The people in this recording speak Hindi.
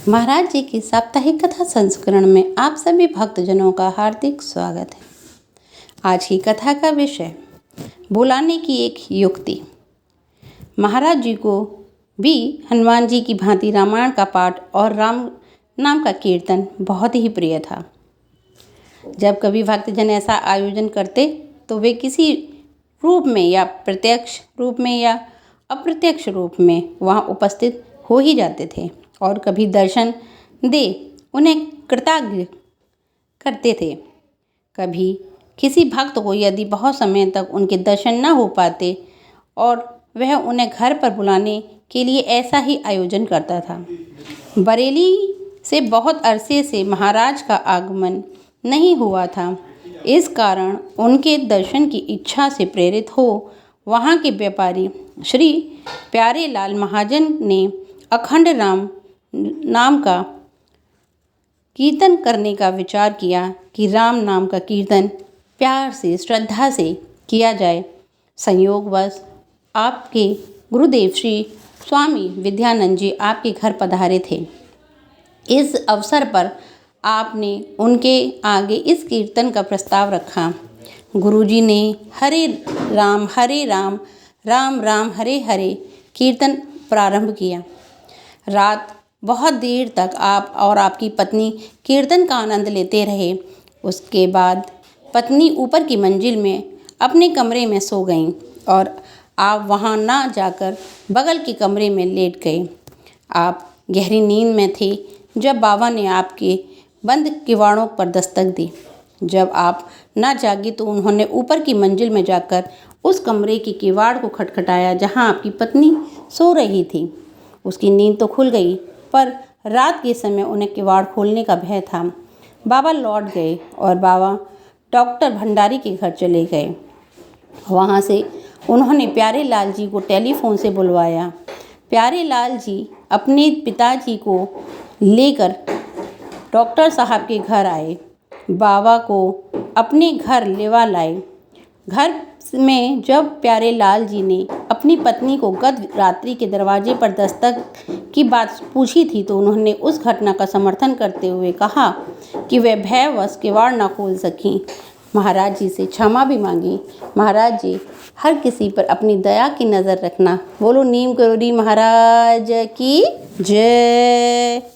महाराज जी की साप्ताहिक कथा संस्करण में आप सभी भक्तजनों का हार्दिक स्वागत है। आज की कथा का विषय बुलाने की एक युक्ति। महाराज जी को भी हनुमान जी की भांति रामायण का पाठ और राम नाम का कीर्तन बहुत ही प्रिय था। जब कभी भक्तजन ऐसा आयोजन करते तो वे किसी रूप में या प्रत्यक्ष रूप में या अप्रत्यक्ष रूप में वहाँ उपस्थित हो ही जाते थे और कभी दर्शन दे उन्हें कृतज्ञ करते थे। कभी किसी भक्त को यदि बहुत समय तक उनके दर्शन न हो पाते और वह उन्हें घर पर बुलाने के लिए ऐसा ही आयोजन करता था। बरेली से बहुत अरसे से महाराज का आगमन नहीं हुआ था। इस कारण उनके दर्शन की इच्छा से प्रेरित हो वहाँ के व्यापारी श्री प्यारेलाल महाजन ने अखंड राम नाम का कीर्तन करने का विचार किया कि राम नाम का कीर्तन प्यार से श्रद्धा से किया जाए। संयोगवश आपके गुरुदेव श्री स्वामी विद्यानंद जी आपके घर पधारे थे। इस अवसर पर आपने उनके आगे इस कीर्तन का प्रस्ताव रखा। गुरुजी ने हरे राम राम राम हरे हरे कीर्तन प्रारंभ किया। रात बहुत देर तक आप और आपकी पत्नी कीर्तन का आनंद लेते रहे। उसके बाद पत्नी ऊपर की मंजिल में अपने कमरे में सो गईं और आप वहां ना जाकर बगल के कमरे में लेट गए। आप गहरी नींद में थे जब बाबा ने आपके बंद किवाड़ों पर दस्तक दी। जब आप ना जागी तो उन्होंने ऊपर की मंजिल में जाकर उस कमरे के किवाड़ को खटखटाया जहां आपकी पत्नी सो रही थी। उसकी नींद तो खुल गई पर रात के समय उन्हें किवाड़ खोलने का भय था। बाबा लौट गए और बाबा डॉक्टर भंडारी के घर चले गए। वहाँ से उन्होंने प्यारेलाल जी को टेलीफोन से बुलवाया। प्यारेलाल जी अपने पिताजी को लेकर डॉक्टर साहब के घर आए। बाबा को अपने घर लेवा लाए। घर में जब प्यारेलाल जी ने अपनी पत्नी को गत रात्रि के दरवाजे पर दस्तक की बात पूछी थी तो उन्होंने उस घटना का समर्थन करते हुए कहा कि वे भयवश किवाड़ न खोल सकीं। महाराज जी से क्षमा भी मांगी। महाराज जी हर किसी पर अपनी दया की नज़र रखना। बोलो नीम करोड़ी महाराज की जय।